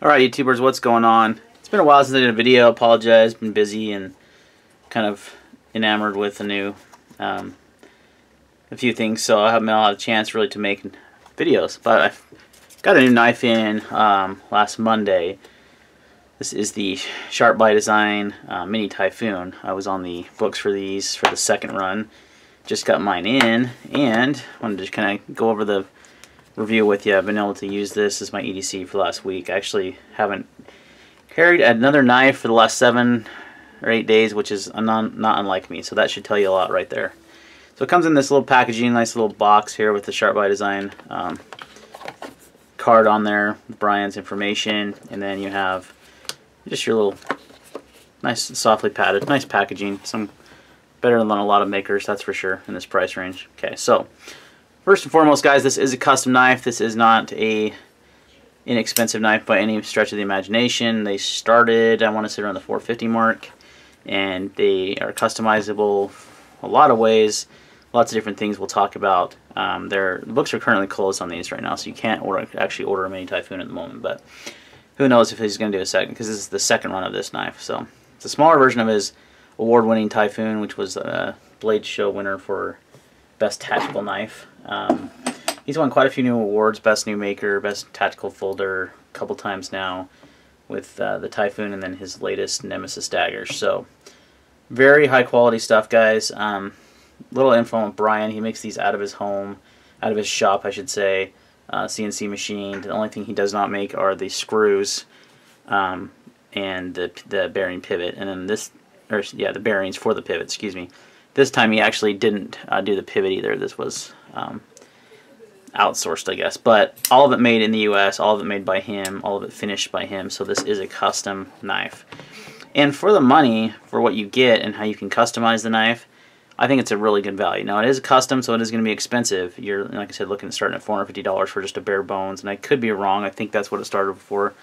Alright YouTubers, what's going on? It's been a while since I did a video. Apologize, been busy and kind of enamored with a few things, so I haven't had a chance really to make videos. But I got a new knife in last Monday. This is the SharpByDesign Mini Typhoon. I was on the books for these for the second run. Just got mine in and wanted to kind of go over the review with you. I've been able to use this as my EDC for the last week. I actually haven't carried another knife for the last 7 or 8 days, which is not unlike me, so that should tell you a lot right there. So it comes in this little packaging, nice little box here with the SharpByDesign card on there with Brian's information, and then you have just your little nice softly padded, nice packaging. Some better than a lot of makers, that's for sure, in this price range. Okay, so first and foremost, guys, this is a custom knife. This is not a inexpensive knife by any stretch of the imagination. They started, I want to say, around the $450 mark, and they are customizable a lot of ways. Lots of different things we'll talk about. The books are currently closed on these right now, so you can't actually order a Mini Typhoon at the moment. But who knows if he's going to do a second, because this is the second run of this knife. So it's a smaller version of his award-winning Typhoon, which was a Blade Show winner for Best Tactical Knife. He's won quite a few new awards, Best New Maker, Best Tactical Folder, a couple times now with the Typhoon, and then his latest Nemesis daggers. So very high quality stuff, guys. Little info on Brian. He makes these out of his home, out of his shop, I should say, CNC machined. The only thing he does not make are the screws and the bearing pivot, and then the bearings for the pivot. Excuse me. This time he actually didn't do the pivot either. This was outsourced, I guess. But all of it made in the U.S., all of it made by him, all of it finished by him. So this is a custom knife. And for the money, for what you get and how you can customize the knife, I think it's a really good value. Now, it is custom, so it is going to be expensive. You're, like I said, looking at starting at $450 for just a bare bones. And I could be wrong. I think that's what it started for.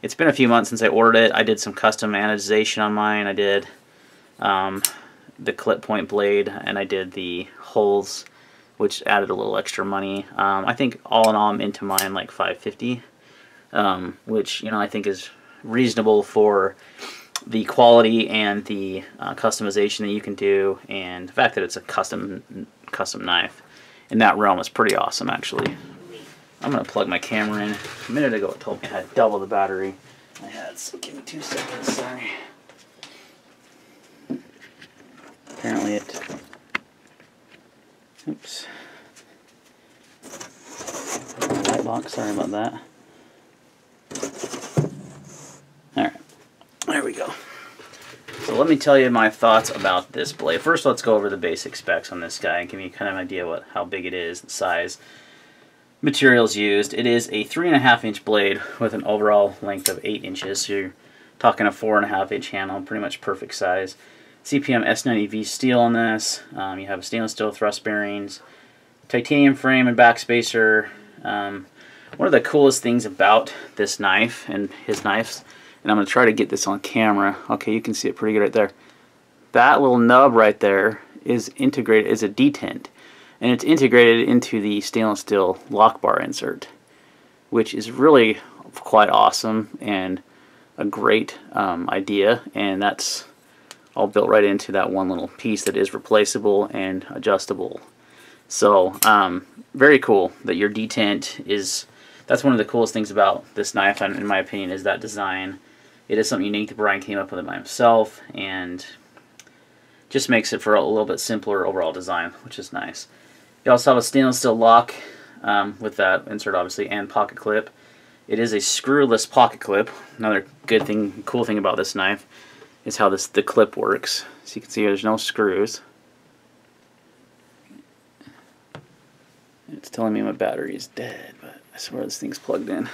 It's been a few months since I ordered it. I did some custom anodization on mine. I did the clip point blade, and I did the holes, which added a little extra money. I think all in all I'm into mine like $550, which I think is reasonable for the quality and the customization that you can do, and the fact that it's a custom knife in that realm is pretty awesome. Actually, I'm gonna plug my camera in. A minute ago it told me I had double the battery I had, so give me 2 seconds. Sorry. Apparently it, oops, light box, sorry about that. Alright, there we go. So let me tell you my thoughts about this blade. First, let's go over the basic specs on this guy and give you kind of an idea how big it is, the size, materials used. It is a 3.5-inch blade with an overall length of 8 inches, so you're talking a 4.5-inch handle, pretty much perfect size. CPM S90V steel on this. You have stainless steel thrust bearings, titanium frame and back spacer. One of the coolest things about this knife and his knives, and I'm going to try to get this on camera. Okay, you can see it pretty good right there. That little nub right there is integrated, is a detent, and it's integrated into the stainless steel lock bar insert, which is really quite awesome and a great idea, and that's all built right into that one little piece that is replaceable and adjustable. So very cool that your detent is, that's one of the coolest things about this knife, in my opinion, is that design. It is something unique that Brian came up with it by himself, and just makes it for a little bit simpler overall design, which is nice. You also have a stainless steel lock with that insert, obviously, and pocket clip. It is a screwless pocket clip. Another good thing, cool thing about this knife is how the clip works. So you can see here, there's no screws. It's telling me my battery is dead, but I swear this thing's plugged in.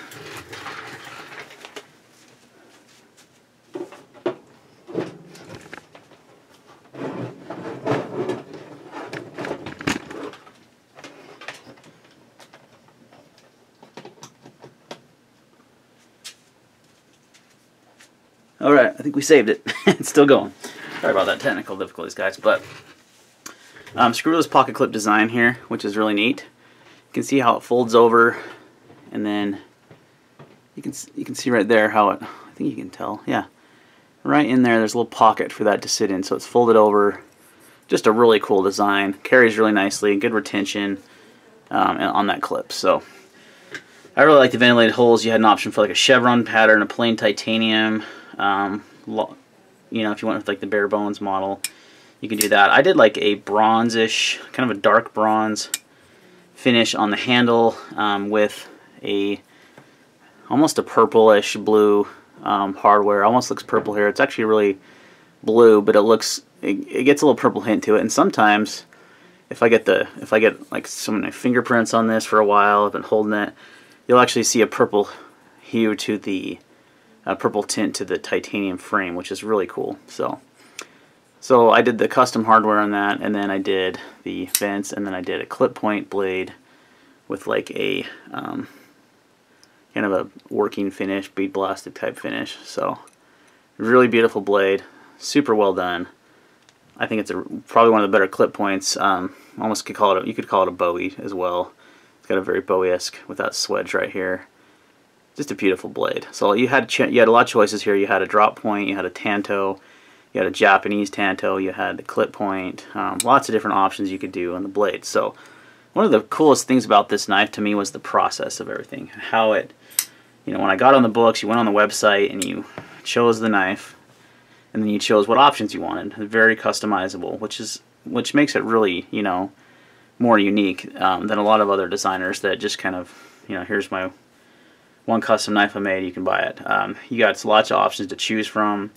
Alright, I think we saved it. It's still going. Sorry about that technical difficulties, guys. But screwless pocket clip design here, which is really neat. You can see how it folds over and then you can see right there how it, I think you can tell, yeah. Right in there, there's a little pocket for that to sit in, so it's folded over. Just a really cool design. Carries really nicely, good retention on that clip. So I really like the ventilated holes. You had an option for like a chevron pattern, a plain titanium. You know, if you went with like the bare bones model, you can do that. I did like a bronzish, kind of a dark bronze finish on the handle with a almost a purplish blue hardware. Almost looks purple here. It's actually really blue, but it gets a little purple hint to it. And sometimes if I get like some of my fingerprints on this for a while, I've been holding it, you'll actually see a purple hue to the purple tint to the titanium frame, which is really cool. So I did the custom hardware on that, and then I did the vents, and then I did a clip point blade with like a kind of a working finish, bead blasted type finish. So really beautiful blade, super well done. I think it's probably one of the better clip points. Almost could call it you could call it a Bowie as well. It's got a very Bowie-esque with that swedge right here. Just a beautiful blade. So you had a lot of choices here. You had a drop point, you had a tanto, you had a Japanese tanto, you had the clip point. Lots of different options you could do on the blade. So one of the coolest things about this knife to me was the process of everything. How it, you know, when I got on the books, you went on the website and you chose the knife, and then you chose what options you wanted. Very customizable, which makes it really, you know, more unique than a lot of other designers that just kind of, you know, here's my one custom knife I made, you can buy it. You got lots of options to choose from.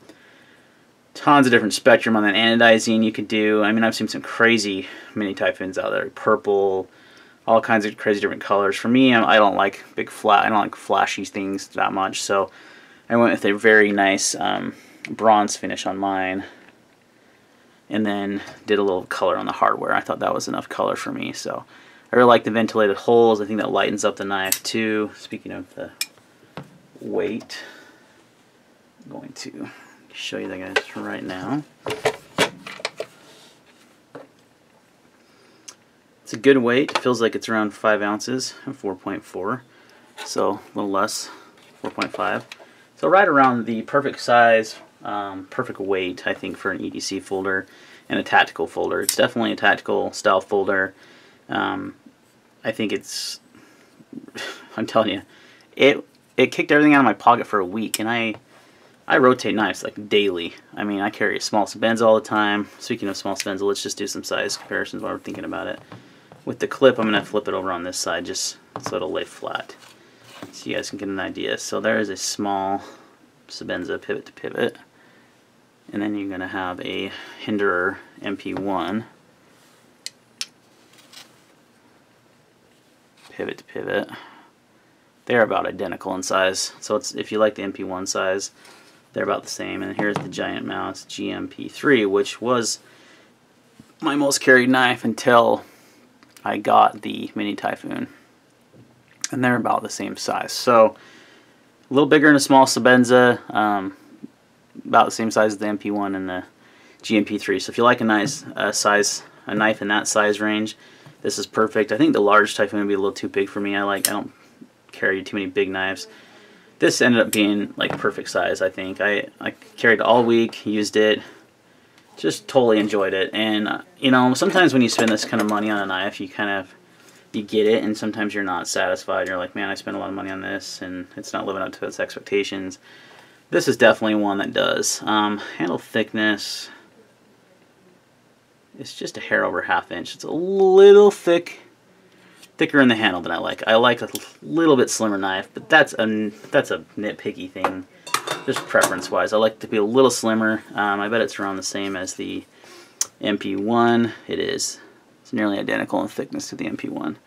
Tons of different spectrum on that anodizing you could do. I mean, I've seen some crazy mini Typhoons out there. Purple, all kinds of crazy different colors. For me, I don't like I don't like flashy things that much, so I went with a very nice bronze finish on mine, and then did a little color on the hardware. I thought that was enough color for me, so I really like the ventilated holes. I think that lightens up the knife too. Speaking of the weight, I'm going to show you that guys right now. It's a good weight. It feels like it's around 5 ounces, 4.4, so a little less, 4.5. So right around the perfect size, perfect weight, I think, for an EDC folder and a tactical folder. It's definitely a tactical style folder. I think it's, I'm telling you, it kicked everything out of my pocket for a week, and I rotate knives like daily. I mean, I carry a small Sebenza all the time. Speaking of small Sebenza, let's just do some size comparisons while we're thinking about it. With the clip, I'm going to flip it over on this side just so it'll lay flat, so you guys can get an idea. So there is a small Sebenza pivot to pivot, and then you're going to have a Hinderer MP1 pivot to pivot. They're about identical in size, so it's, if you like the MP1 size, they're about the same. And here's the Giant Mouse GMP3, which was my most carried knife until I got the Mini Typhoon, and they're about the same size. So a little bigger than a small Sebenza, about the same size as the MP1 and the GMP3. So if you like a nice a knife in that size range, this is perfect. I think the large Typhoon would be a little too big for me. I don't carry too many big knives. This ended up being like perfect size, I think. I carried it all week, used it, just totally enjoyed it. And you know, sometimes when you spend this kind of money on a knife, you get it, and sometimes you're not satisfied. You're like, man, I spent a lot of money on this and it's not living up to its expectations. This is definitely one that does. Handle thickness, it's just a hair over ½ inch. It's a little thicker in the handle than I like. I like a little bit slimmer knife, but that's a nitpicky thing, just preference wise. I like it to be a little slimmer. I bet it's around the same as the MP1. It is. It's nearly identical in thickness to the MP1.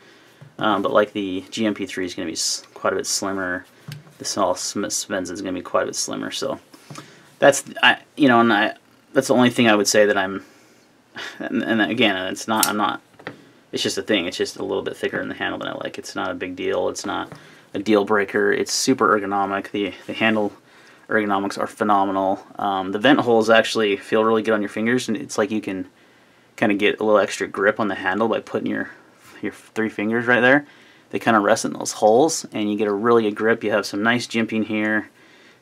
But like the GMP3 is going to be quite a bit slimmer. The small Sebenza is going to be quite a bit slimmer. So that's that's the only thing I would say that I'm. And again, it's not. I'm not. It's just a thing. It's just a little bit thicker in the handle than I like. It's not a big deal. It's not a deal breaker. It's super ergonomic. The handle ergonomics are phenomenal. The vent holes actually feel really good on your fingers, and it's like you can kind of get a little extra grip on the handle by putting your 3 fingers right there. they kind of rest in those holes, and you get a really good grip. You have some nice jimping here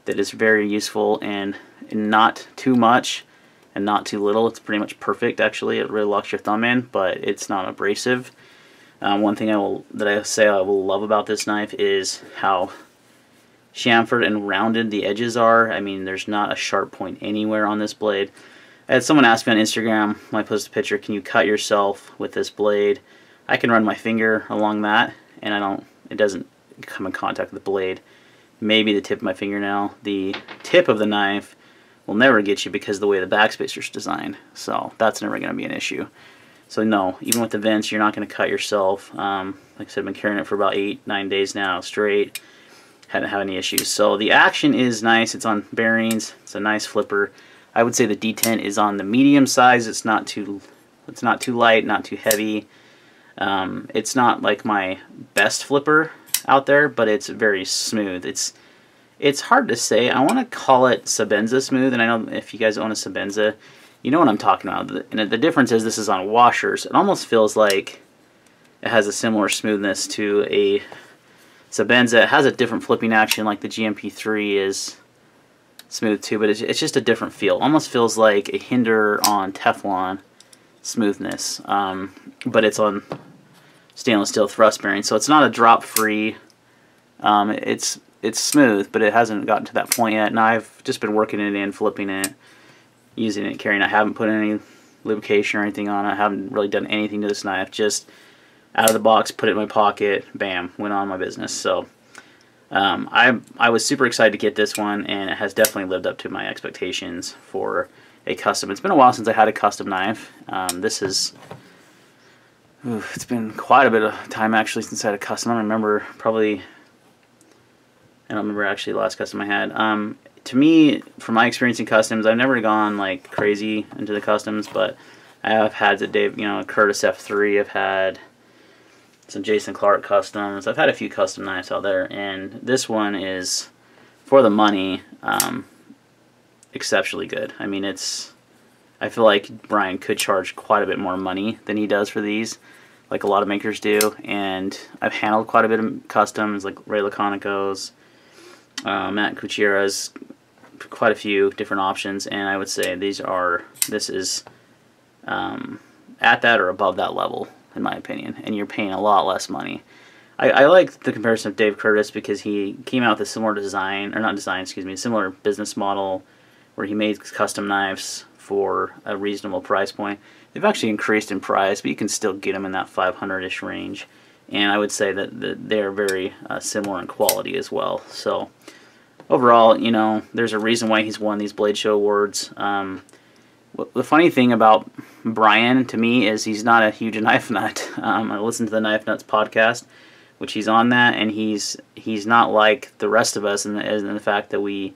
that is very useful, and not too much and not too little. It's pretty much perfect, actually. It really locks your thumb in, but it's not abrasive. One thing I will love about this knife is how chamfered and rounded the edges are. I mean, there's not a sharp point anywhere on this blade. I had someone ask me on Instagram when I posted a picture, can you cut yourself with this blade? I can run my finger along that, and it doesn't come in contact with the blade. Maybe the tip of my fingernail. The tip of the knife will never get you because of the way the backspacer is designed. So that's never going to be an issue. So no, even with the vents, you're not going to cut yourself. Like I said, I've been carrying it for about 8-9 days now straight. Hadn't had any issues. So the action is nice. It's on bearings. It's a nice flipper. I would say the detent is on the medium size. It's not too light, not too heavy. It's not like my best flipper out there, but it's very smooth. It's hard to say. I want to call it Sebenza smooth, and I know if you guys own a Sebenza, you know what I'm talking about. And the difference is this is on washers. It almost feels like it has a similar smoothness to a Sebenza. It has a different flipping action, like the GMP3 is smooth too, but it's just a different feel. Almost feels like a Hinder on Teflon smoothness, but it's on stainless steel thrust bearing, so it's not a drop free. It's smooth, but it hasn't gotten to that point yet. And I've just been working it in, flipping it, using it, carrying. I haven't put any lubrication or anything on it. I haven't really done anything to this knife. Just out of the box, put it in my pocket, bam, went on my business. So I was super excited to get this one, and it has definitely lived up to my expectations for a custom. It's been a while since I had a custom knife. It's been quite a bit of time actually since I had a custom. I don't remember actually the last custom I had. To me, from my experience in customs, I've never gone like crazy into the customs, but I have had a Curtis F3. I've had some Jason Clark customs. I've had a few custom knives out there, and this one is, for the money, exceptionally good. I mean, I feel like Brian could charge quite a bit more money than he does for these, like a lot of makers do. And I've handled quite a bit of customs, like Ray Laconicos, Matt Kuchera's, quite a few different options, and I would say this is at that or above that level, in my opinion, and you're paying a lot less money. I like the comparison of Dave Curtis because he came out with a similar similar business model where he made custom knives for a reasonable price point. They've actually increased in price, but you can still get them in that 500-ish range. And I would say that they're very similar in quality as well. So overall, there's a reason why he's won these Blade Show awards. The funny thing about Brian, to me, is he's not a huge knife nut. I listened to the Knife Nuts podcast, which he's on that, and he's not like the rest of us in the fact that we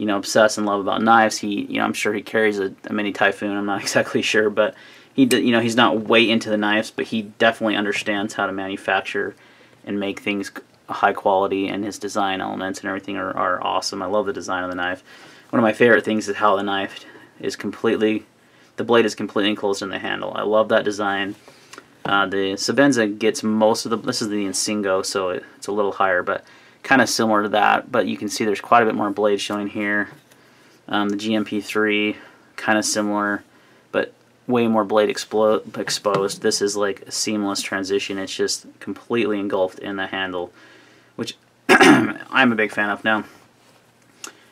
obsess and love about knives. I'm sure he carries a mini Typhoon. I'm not exactly sure, but he's not way into the knives, but he definitely understands how to manufacture and make things high quality, and his design elements and everything are awesome. I love the design of the knife. One of my favorite things is how the knife is the blade is completely enclosed in the handle. I love that design. The Sebenza gets most of this is the Insingo, so it's a little higher, but kind of similar to that. But you can see there's quite a bit more blade showing here. The GMP3, kind of similar, but way more blade exposed. This is like a seamless transition. It's just completely engulfed in the handle, which I'm a big fan of now.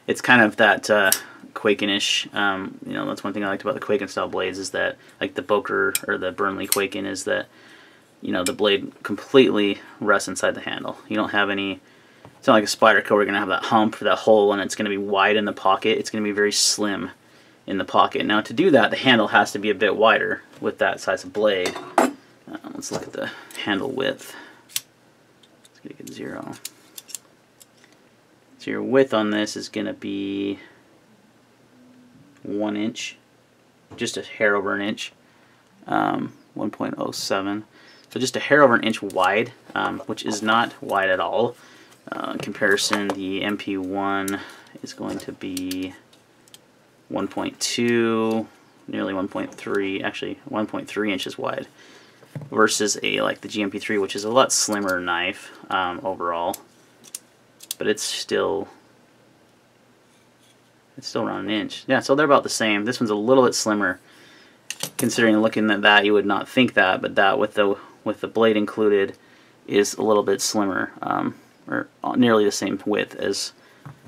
It's kind of that Quaken-ish, that's one thing I liked about the Quaken style blades, is that, like the Boker or the Burnley Quaken, is that, the blade completely rests inside the handle. You don't have any, it's not like a Spyderco where you're going to have that hump or that hole and it's going to be wide in the pocket. It's going to be very slim in the pocket. Now to do that, the handle has to be a bit wider with that size of blade. Let's look at the handle width. Let's get a good zero. So your width on this is going to be 1 inch, just a hair over an inch, 1.07. So just a hair over an inch wide, which is not wide at all. In comparison, the MP1 is going to be 1.2, nearly 1.3, actually 1.3 inches wide. versus like the GMP3, which is a lot slimmer knife overall, but it's still around an inch. Yeah, so they're about the same. This one's a little bit slimmer. Considering looking at that, you would not think that, but that with the blade included is a little bit slimmer, or nearly the same width as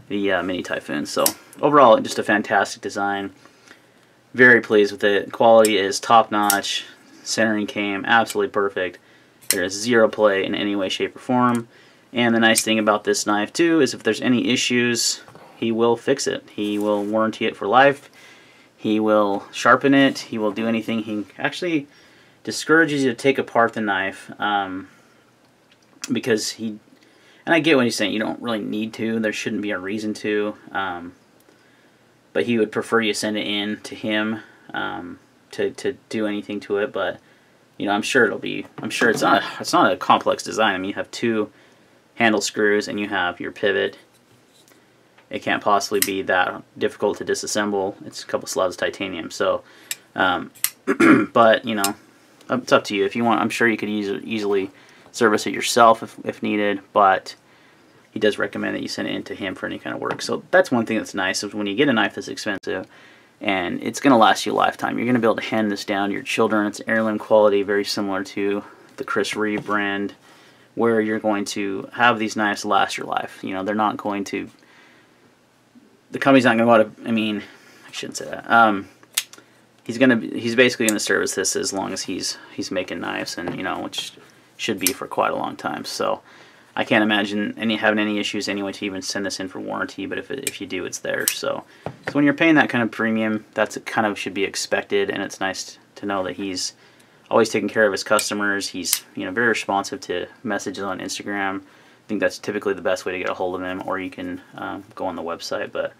the Mini Typhoon. So overall, just a fantastic design. Very pleased with it. Quality is top notch. Centering came absolutely perfect. There is zero play in any way, shape, or form. And the nice thing about this knife too is if there's any issues, he will fix it. He will warranty it for life. He will sharpen it. He will do anything. He actually discourages you to take apart the knife because he, and I get what he's saying, you don't really need to. There shouldn't be a reason to. But he would prefer you send it in to him to do anything to it. But you know, I'm sure it's not a complex design. I mean, you have two handle screws and you have your pivot. It can't possibly be that difficult to disassemble. It's a couple slabs of titanium. So, but you know, it's up to you. If you want, I'm sure you could easily service it yourself if needed. But he does recommend that you send it in to him for any kind of work. So that's one thing that's nice is when you get a knife that's expensive and it's going to last you a lifetime. You're going to be able to hand this down to your children. It's heirloom quality, very similar to the Chris Reeve brand, where you're going to have these knives last your life. You know, they're not going to. The company's not going to go out of, I mean, I shouldn't say that. He's basically going to service this as long as he's making knives, and you know, which should be for quite a long time. So I can't imagine having any issues anyway to even send this in for warranty. But if you do, it's there. So when you're paying that kind of premium, that's kind of should be expected, and it's nice to know that he's always taking care of his customers. He's, you know, very responsive to messages on Instagram. I think that's typically the best way to get a hold of him, or you can go on the website. But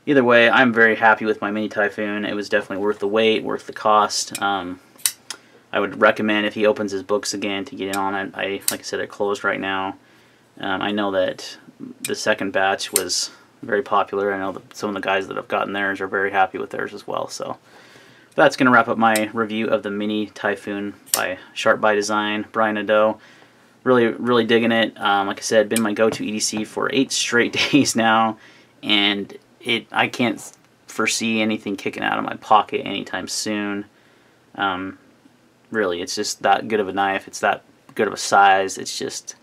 either way, I'm very happy with my Mini Typhoon. It was definitely worth the wait, worth the cost. I would recommend if he opens his books again to get in on it. Like I said, it closed right now. I know that the second batch was very popular. I know that some of the guys that have gotten theirs are very happy with theirs as well. So that's going to wrap up my review of the Mini Typhoon by SharpByDesign, Brian Nadeau. Really digging it. Like I said, been my go-to EDC for 8 straight days now, and I can't foresee anything kicking out of my pocket anytime soon. Really, it's just that good of a knife. It's that good of a size. It's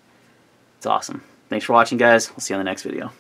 awesome. Thanks for watching, guys. We'll see you on the next video.